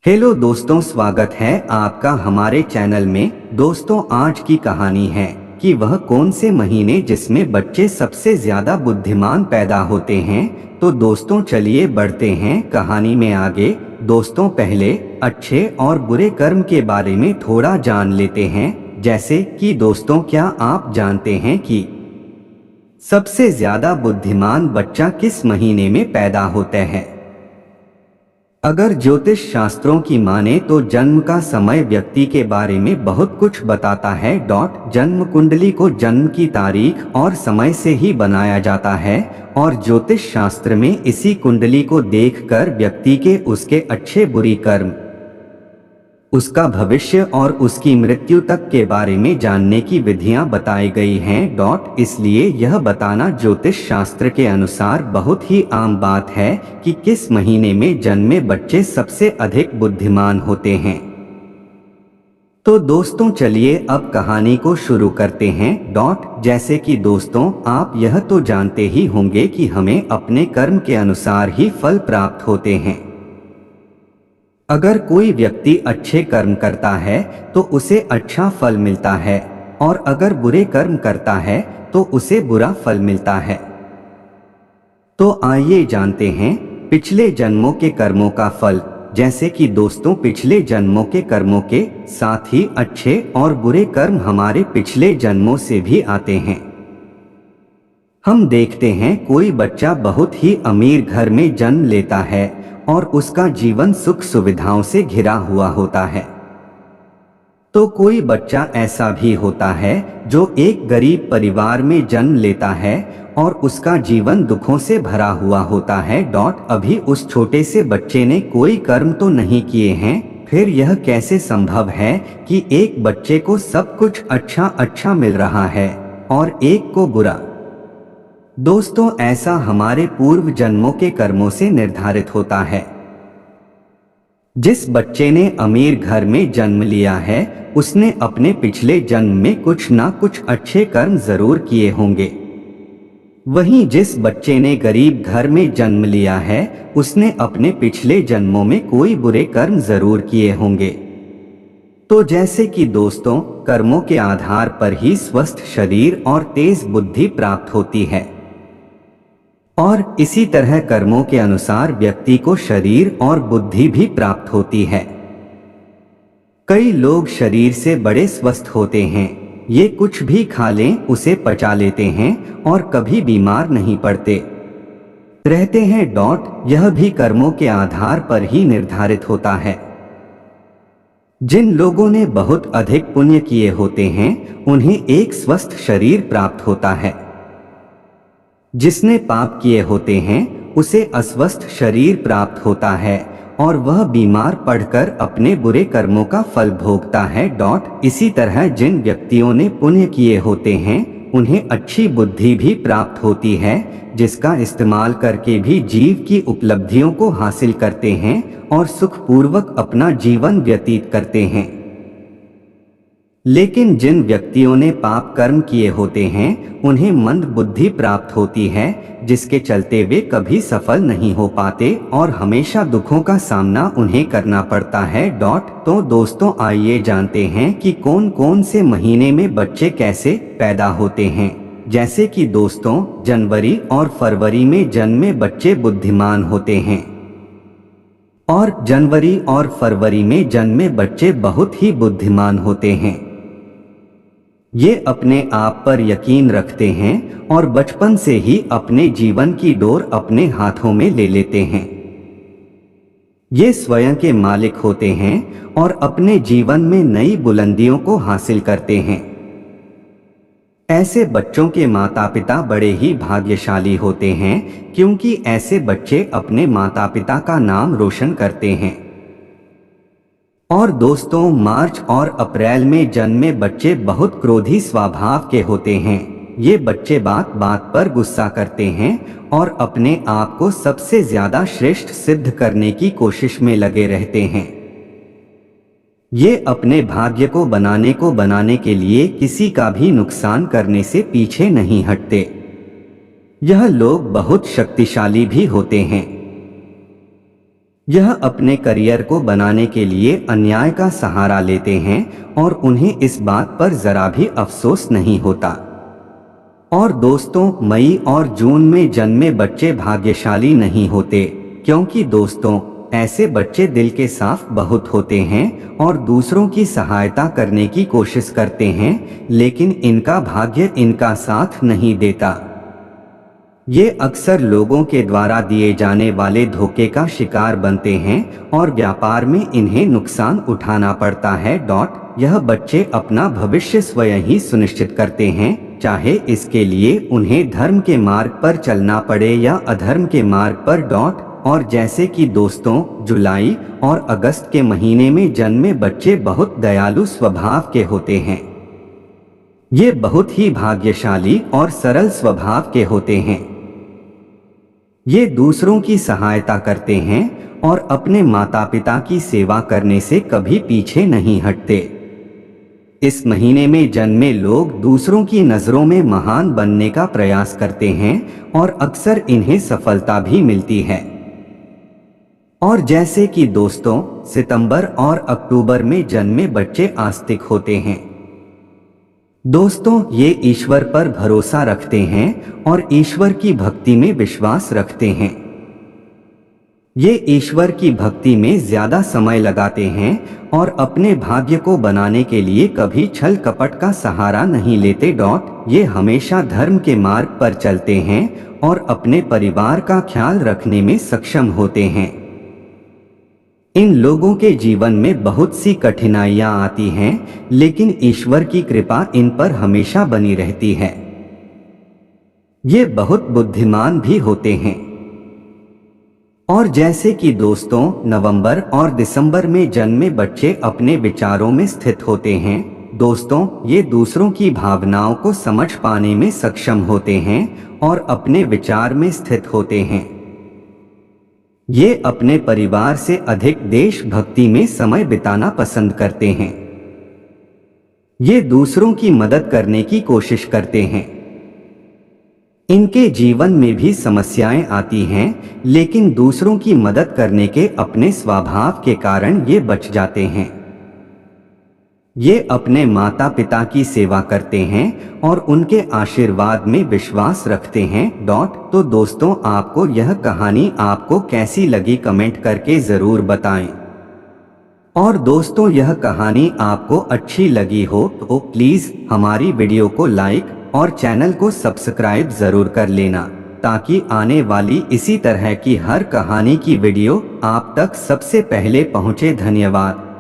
Hello दोस्तों, स्वागत है आपका हमारे चैनल में। दोस्तों, आज की कहानी है कि वह कौन से महीने जिसमें बच्चे सबसे ज्यादा बुद्धिमान पैदा होते हैं। तो दोस्तों, चलिए बढ़ते हैं कहानी में आगे। दोस्तों, पहले अच्छे और बुरे कर्म के बारे में थोड़ा जान लेते हैं। जैसे कि दोस्तों, क्या आप जानते हैं कि सबसे ज्यादा बुद्धिमान बच्चा किस महीने में पैदा होते हैं? अगर ज्योतिष शास्त्रों की माने तो जन्म का समय व्यक्ति के बारे में बहुत कुछ बताता है। जन्म कुंडली को जन्म की तारीख और समय से ही बनाया जाता है और ज्योतिष शास्त्र में इसी कुंडली को देखकर व्यक्ति के उसके अच्छे बुरी कर्म, उसका भविष्य और उसकी मृत्यु तक के बारे में जानने की विधियां बताई गई हैं। इसलिए यह बताना ज्योतिष शास्त्र के अनुसार बहुत ही आम बात है कि किस महीने में जन्मे बच्चे सबसे अधिक बुद्धिमान होते हैं। तो दोस्तों, चलिए अब कहानी को शुरू करते हैं। जैसे कि दोस्तों, आप यह तो जानते ही होंगे कि हमें अपने कर्म के अनुसार ही फल प्राप्त होते हैं। अगर कोई व्यक्ति अच्छे कर्म करता है तो उसे अच्छा फल मिलता है और अगर बुरे कर्म करता है तो उसे बुरा फल मिलता है। तो आइए जानते हैं पिछले जन्मों के कर्मों का फल। जैसे कि दोस्तों, पिछले जन्मों के कर्मों के साथ ही अच्छे और बुरे कर्म हमारे पिछले जन्मों से भी आते हैं। हम देखते हैं कोई बच्चा बहुत ही अमीर घर में जन्म लेता है और उसका जीवन सुख सुविधाओं से घिरा हुआ होता है। तो कोई बच्चा ऐसा भी होता है जो एक गरीब परिवार में जन्म लेता है और उसका जीवन दुखों से भरा हुआ होता है। अभी उस छोटे से बच्चे ने कोई कर्म तो नहीं किए हैं, फिर यह कैसे संभव है कि एक बच्चे को सब कुछ अच्छा अच्छा मिल रहा है और एक को बुरा? दोस्तों, ऐसा हमारे पूर्व जन्मों के कर्मों से निर्धारित होता है। जिस बच्चे ने अमीर घर में जन्म लिया है उसने अपने पिछले जन्म में कुछ ना कुछ अच्छे कर्म जरूर किए होंगे। वहीं जिस बच्चे ने गरीब घर में जन्म लिया है उसने अपने पिछले जन्मों में कोई बुरे कर्म जरूर किए होंगे। तो जैसे कि दोस्तों, कर्मों के आधार पर ही स्वस्थ शरीर और तेज बुद्धि प्राप्त होती है और इसी तरह कर्मों के अनुसार व्यक्ति को शरीर और बुद्धि भी प्राप्त होती है। कई लोग शरीर से बड़े स्वस्थ होते हैं, ये कुछ भी खा लें उसे पचा लेते हैं और कभी बीमार नहीं पड़ते रहते हैं। यह भी कर्मों के आधार पर ही निर्धारित होता है। जिन लोगों ने बहुत अधिक पुण्य किए होते हैं उन्हें एक स्वस्थ शरीर प्राप्त होता है। जिसने पाप किए होते हैं उसे अस्वस्थ शरीर प्राप्त होता है और वह बीमार पड़कर अपने बुरे कर्मों का फल भोगता है। इसी तरह जिन व्यक्तियों ने पुण्य किए होते हैं उन्हें अच्छी बुद्धि भी प्राप्त होती है, जिसका इस्तेमाल करके भी जीव की उपलब्धियों को हासिल करते हैं और सुखपूर्वक अपना जीवन व्यतीत करते हैं। लेकिन जिन व्यक्तियों ने पाप कर्म किए होते हैं उन्हें मंद बुद्धि प्राप्त होती है, जिसके चलते वे कभी सफल नहीं हो पाते और हमेशा दुखों का सामना उन्हें करना पड़ता है। तो दोस्तों, आइए जानते हैं कि कौन कौन से महीने में बच्चे कैसे पैदा होते हैं। जैसे कि दोस्तों, जनवरी और फरवरी में जन्मे बच्चे बुद्धिमान होते हैं और जनवरी और फरवरी में जन्मे बच्चे बहुत ही बुद्धिमान होते हैं। ये अपने आप पर यकीन रखते हैं और बचपन से ही अपने जीवन की डोर अपने हाथों में ले लेते हैं। ये स्वयं के मालिक होते हैं और अपने जीवन में नई बुलंदियों को हासिल करते हैं। ऐसे बच्चों के माता पिता बड़े ही भाग्यशाली होते हैं, क्योंकि ऐसे बच्चे अपने माता पिता का नाम रोशन करते हैं। और दोस्तों, मार्च और अप्रैल में जन्मे बच्चे बहुत क्रोधी स्वभाव के होते हैं। ये बच्चे बात बात पर गुस्सा करते हैं और अपने आप को सबसे ज्यादा श्रेष्ठ सिद्ध करने की कोशिश में लगे रहते हैं। ये अपने भाग्य को बनाने के लिए किसी का भी नुकसान करने से पीछे नहीं हटते। यह लोग बहुत शक्तिशाली भी होते हैं। यह अपने करियर को बनाने के लिए अन्याय का सहारा लेते हैं और उन्हें इस बात पर जरा भी अफसोस नहीं होता। और दोस्तों, मई और जून में जन्मे बच्चे भाग्यशाली नहीं होते, क्योंकि दोस्तों ऐसे बच्चे दिल के साफ बहुत होते हैं और दूसरों की सहायता करने की कोशिश करते हैं, लेकिन इनका भाग्य इनका साथ नहीं देता। ये अक्सर लोगों के द्वारा दिए जाने वाले धोखे का शिकार बनते हैं और व्यापार में इन्हें नुकसान उठाना पड़ता है। यह बच्चे अपना भविष्य स्वयं ही सुनिश्चित करते हैं, चाहे इसके लिए उन्हें धर्म के मार्ग पर चलना पड़े या अधर्म के मार्ग पर। और जैसे कि दोस्तों, जुलाई और अगस्त के महीने में जन्मे बच्चे बहुत दयालु स्वभाव के होते हैं। ये बहुत ही भाग्यशाली और सरल स्वभाव के होते हैं। ये दूसरों की सहायता करते हैं और अपने माता पिता की सेवा करने से कभी पीछे नहीं हटते। इस महीने में जन्मे लोग दूसरों की नजरों में महान बनने का प्रयास करते हैं और अक्सर इन्हें सफलता भी मिलती है। और जैसे कि दोस्तों, सितंबर और अक्टूबर में जन्मे बच्चे आस्तिक होते हैं। दोस्तों, ये ईश्वर पर भरोसा रखते हैं और ईश्वर की भक्ति में विश्वास रखते हैं। ये ईश्वर की भक्ति में ज्यादा समय लगाते हैं और अपने भाग्य को बनाने के लिए कभी छल कपट का सहारा नहीं लेते। ये हमेशा धर्म के मार्ग पर चलते हैं और अपने परिवार का ख्याल रखने में सक्षम होते हैं। इन लोगों के जीवन में बहुत सी कठिनाइयां आती हैं, लेकिन ईश्वर की कृपा इन पर हमेशा बनी रहती है। ये बहुत बुद्धिमान भी होते हैं। और जैसे कि दोस्तों, नवंबर और दिसंबर में जन्मे बच्चे अपने विचारों में स्थित होते हैं। दोस्तों, ये दूसरों की भावनाओं को समझ पाने में सक्षम होते हैं और अपने विचार में स्थित होते हैं। ये अपने परिवार से अधिक देशभक्ति में समय बिताना पसंद करते हैं। ये दूसरों की मदद करने की कोशिश करते हैं। इनके जीवन में भी समस्याएं आती हैं, लेकिन दूसरों की मदद करने के अपने स्वभाव के कारण ये बच जाते हैं। ये अपने माता पिता की सेवा करते हैं और उनके आशीर्वाद में विश्वास रखते हैं। तो दोस्तों, आपको यह कहानी आपको कैसी लगी कमेंट करके जरूर बताएं। और दोस्तों, यह कहानी आपको अच्छी लगी हो तो प्लीज हमारी वीडियो को लाइक और चैनल को सब्सक्राइब जरूर कर लेना, ताकि आने वाली इसी तरह की हर कहानी की वीडियो आप तक सबसे पहले पहुंचे। धन्यवाद।